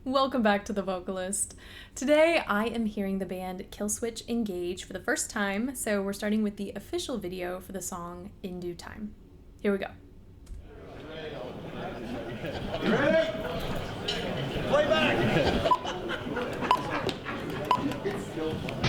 Welcome back to The Vocalist. Today I am hearing the band Killswitch Engage for the first time, so we're starting with the official video for the song In Due Time. Here we go. You ready? Play back! It's still fun.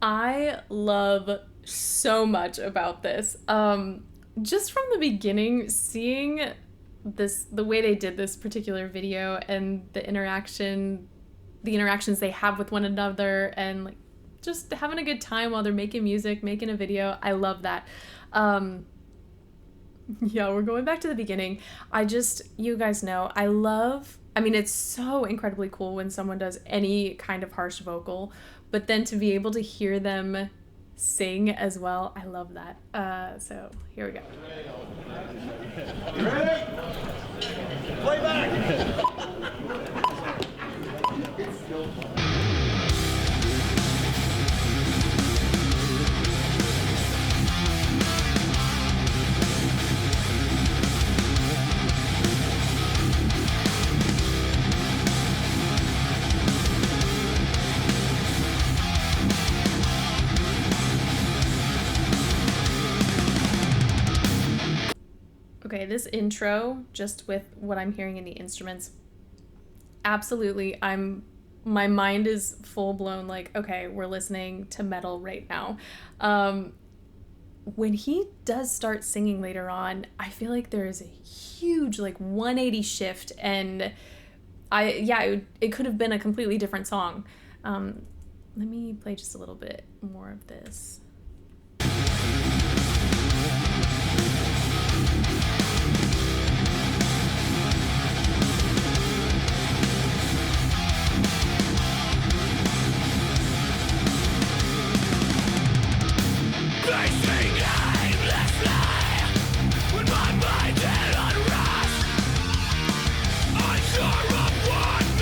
I love so much about this. Just from the beginning, seeing the way they did this particular video and the interactions they have with one another, and like just having a good time while they're making music, making a video. I love that. Yeah, we're going back to the beginning. You guys know, it's so incredibly cool when someone does any kind of harsh vocal, but then to be able to hear them sing as well, I love that. So here we go. You ready? Play back! It's still fun. Okay, this intro, just with what I'm hearing in the instruments, absolutely, my mind is full blown like, okay, we're listening to metal right now. When he does start singing later on, I feel like there is a huge like 180 shift, and it could have been a completely different song. Let me play just a little bit more of this.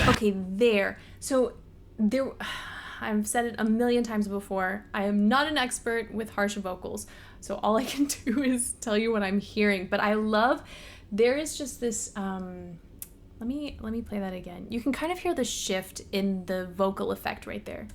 Okay, I've said it a million times before, I am not an expert with harsh vocals, so all I can do is tell you what I'm hearing, but there is just this, let me play that again. You can kind of hear the shift in the vocal effect right there.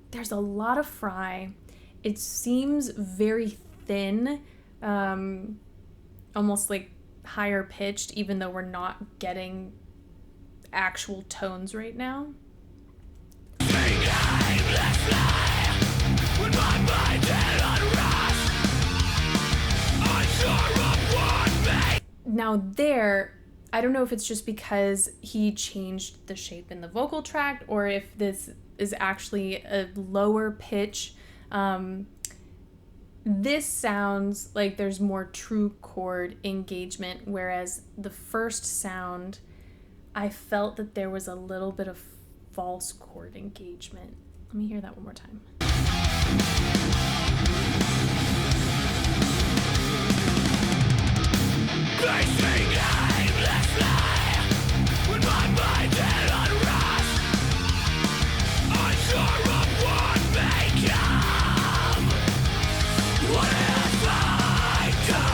There's a lot of fry. It seems very thin, almost like higher pitched, even though we're not getting actual tones right now. Now I don't know if it's just because he changed the shape in the vocal tract, or if this is actually a lower pitch. This sounds like there's more true chord engagement, whereas the first sound, I felt that there was a little bit of false chord engagement. Let me hear that one more time. What have I done?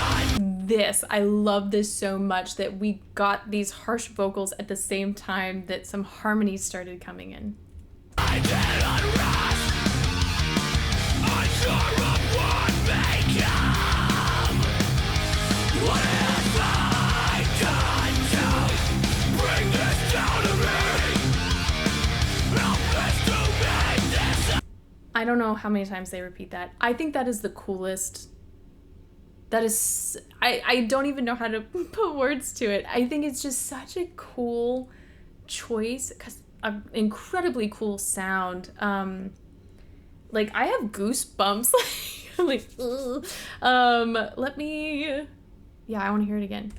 I love this so much that we got these harsh vocals at the same time that some harmonies started coming in. I cannot rest, unsure of what may come. What have I done to bring this down to me? Help us to make this. I don't know how many times they repeat that. I think that is the coolest. That is, I don't even know how to put words to it. I think it's just such a cool choice, because an incredibly cool sound. Like, I have goosebumps. Like, let me, yeah, I want to hear it again.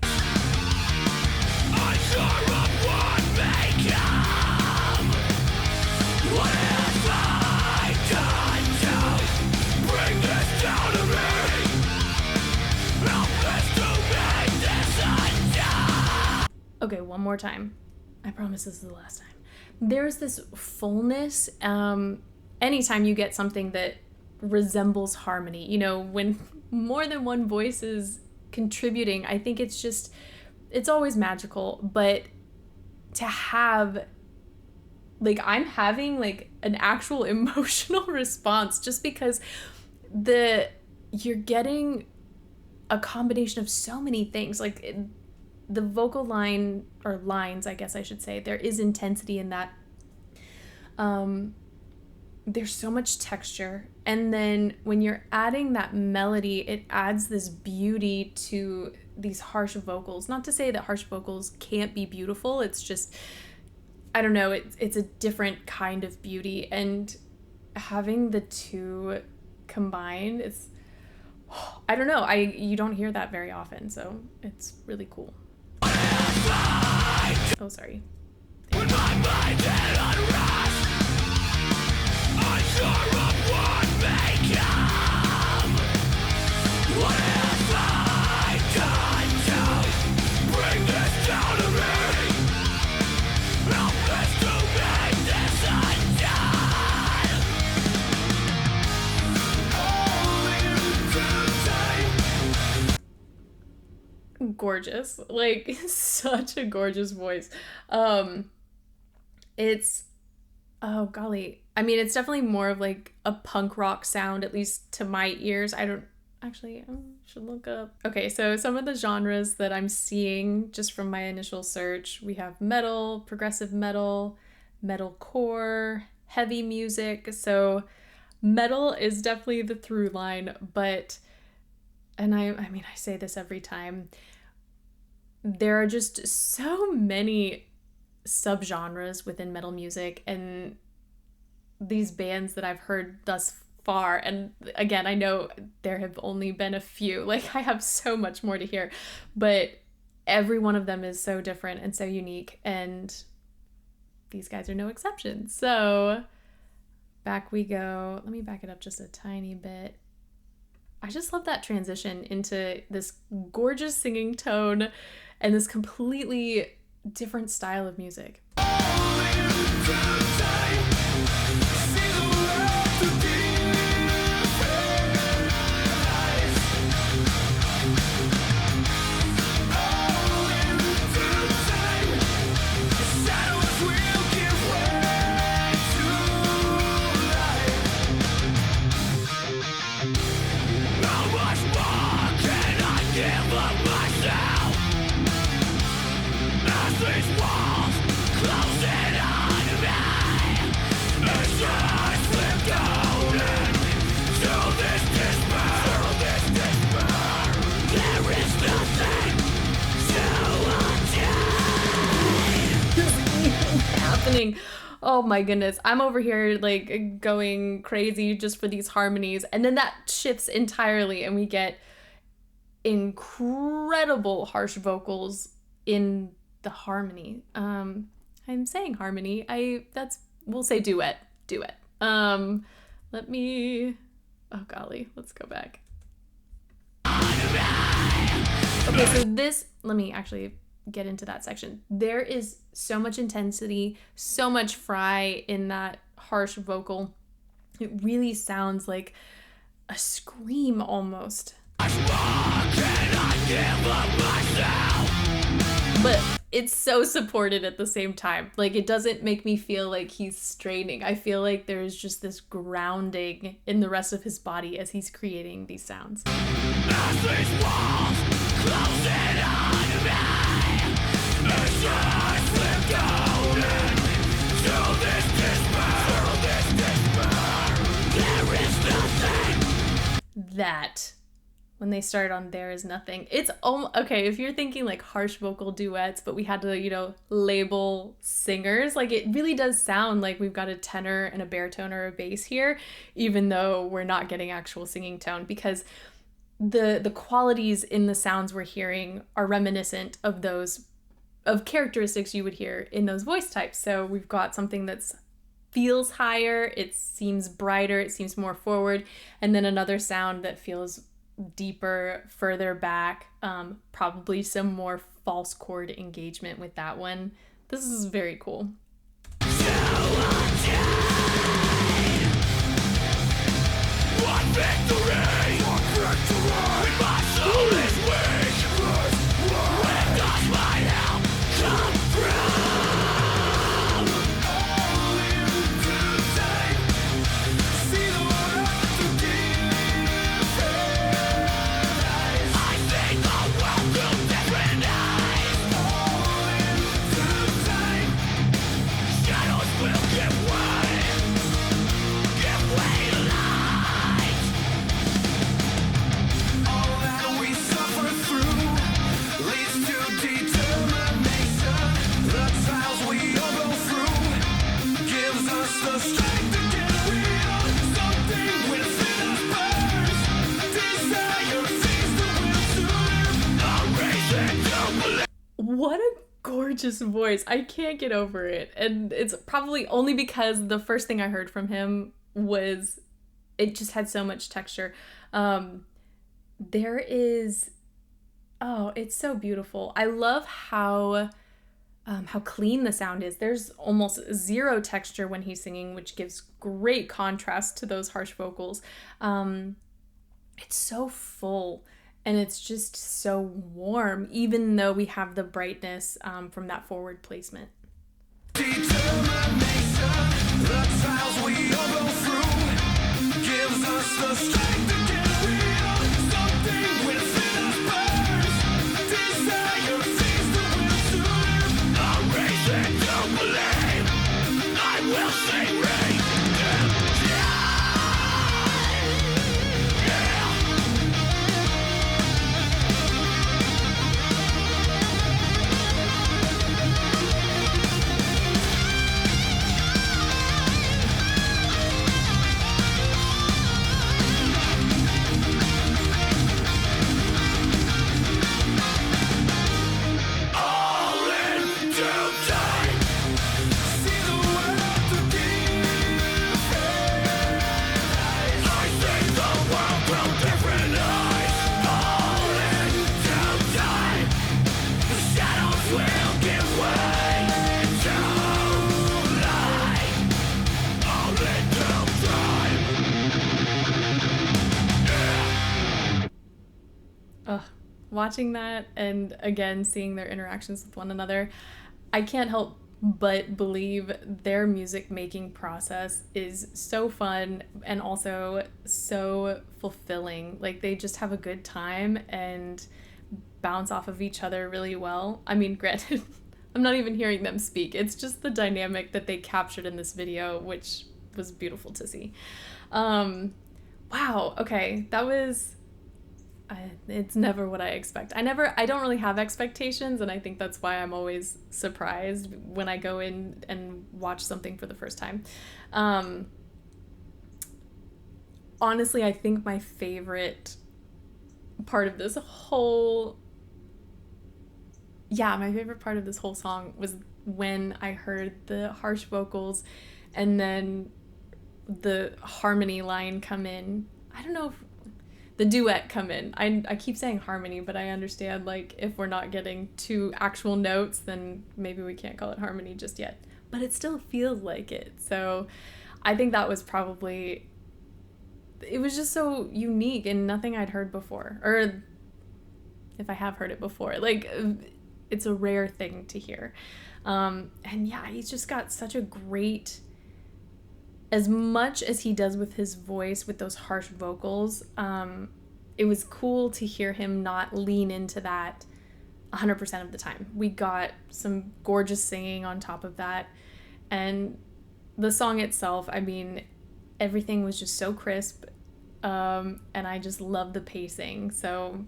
Unsure of what may come. What have I done to bring this down to me? Okay, one more time. I promise this is the last time. There's this fullness. Anytime you get something that resembles harmony, you know, when more than one voice is contributing, I think it's always magical. But to have, like, I'm having like an actual emotional response just because you're getting a combination of so many things. Like, the vocal line, or lines, I guess I should say, there is intensity in that. There's so much texture, and then when you're adding that melody, it adds this beauty to these harsh vocals. Not to say that harsh vocals can't be beautiful, it's just, I don't know, it's a different kind of beauty, and having the two combined, it's, I don't know, you don't hear that very often, so it's really cool. Oh, sorry. When my mind is unrest, unsure of what may come. What have I done to bring this down to me? Help us to make this undone. Gorgeous, like, such a gorgeous voice. It's, oh golly, I mean, it's definitely more of like a punk rock sound, at least to my ears. I don't actually, I should look up. Okay, so some of the genres that I'm seeing just from my initial search, we have metal, progressive metal, metalcore, heavy music. So metal is definitely the through line, but, and I mean, I say this every time, there are just so many subgenres within metal music, and these bands that I've heard thus far, and again, I know there have only been a few, like, I have so much more to hear, but every one of them is so different and so unique, and these guys are no exception. So back we go. Let me back it up just a tiny bit. I just love that transition into this gorgeous singing tone and this completely different style of music. Oh my goodness, I'm over here like going crazy just for these harmonies, and then that shifts entirely and we get incredible harsh vocals in the harmony. I'm saying harmony, we'll say duet. Let me, oh golly, let's go back. Okay, so this, let me actually get into that section. There is so much intensity, so much fry in that harsh vocal. It really sounds like a scream almost. Can I give it's so supported at the same time. Like, it doesn't make me feel like he's straining. I feel like there's just this grounding in the rest of his body as he's creating these sounds. As these walls close in on me, as I slip down into this despair, there is nothing. That, when they start on There Is Nothing, it's okay, if you're thinking like harsh vocal duets, but we had to, you know, label singers, like it really does sound like we've got a tenor and a baritone or a bass here, even though we're not getting actual singing tone, because the qualities in the sounds we're hearing are reminiscent of those of characteristics you would hear in those voice types. So we've got something that's feels higher, it seems brighter, it seems more forward, and then another sound that feels deeper, further back, probably some more false chord engagement with that one. This is very cool. What victory? When my soul is weak, where does my help come from? I think the world will different eyes. Shadows will give way to light. All that we suffer through leads to determination. The trials we all go through gives us the strength to carry on. Something within us burns. Desire sees the will to live. A reason to believe. What a gorgeous voice. I can't get over it. And it's probably only because the first thing I heard from him was it just had so much texture. There is, oh, it's so beautiful. I love how clean the sound is. There's almost zero texture when he's singing, which gives great contrast to those harsh vocals. It's so full and it's just so warm, even though we have the brightness from that forward placement. Determination, the trials we all go through gives us the strength to carry on. Something within us burns. Desire sees the will to live. A reason to believe. I will say rain. Watching that and again seeing their interactions with one another, I can't help but believe their music making process is so fun and also so fulfilling. Like, they just have a good time and bounce off of each other really well. I mean, granted, I'm not even hearing them speak. It's just the dynamic that they captured in this video, which was beautiful to see. Wow, okay, that was... it's never what I expect. I don't really have expectations, and I think that's why I'm always surprised when I go in and watch something for the first time. Honestly, I think my favorite part of this whole song was when I heard the harsh vocals and then the harmony line come in. I don't know if the duet come in. I keep saying harmony, but I understand, like, if we're not getting two actual notes, then maybe we can't call it harmony just yet. But it still feels like it. So I think that was probably... it was just so unique and nothing I'd heard before. Or if I have heard it before. Like, it's a rare thing to hear. And yeah, he's just got such a great, as much as he does with his voice, with those harsh vocals, it was cool to hear him not lean into that 100% of the time. We got some gorgeous singing on top of that. And the song itself, I mean, everything was just so crisp. And I just love the pacing. So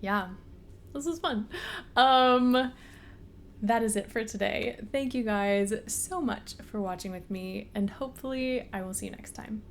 yeah, this was fun. That is it for today. Thank you guys so much for watching with me, and hopefully I will see you next time.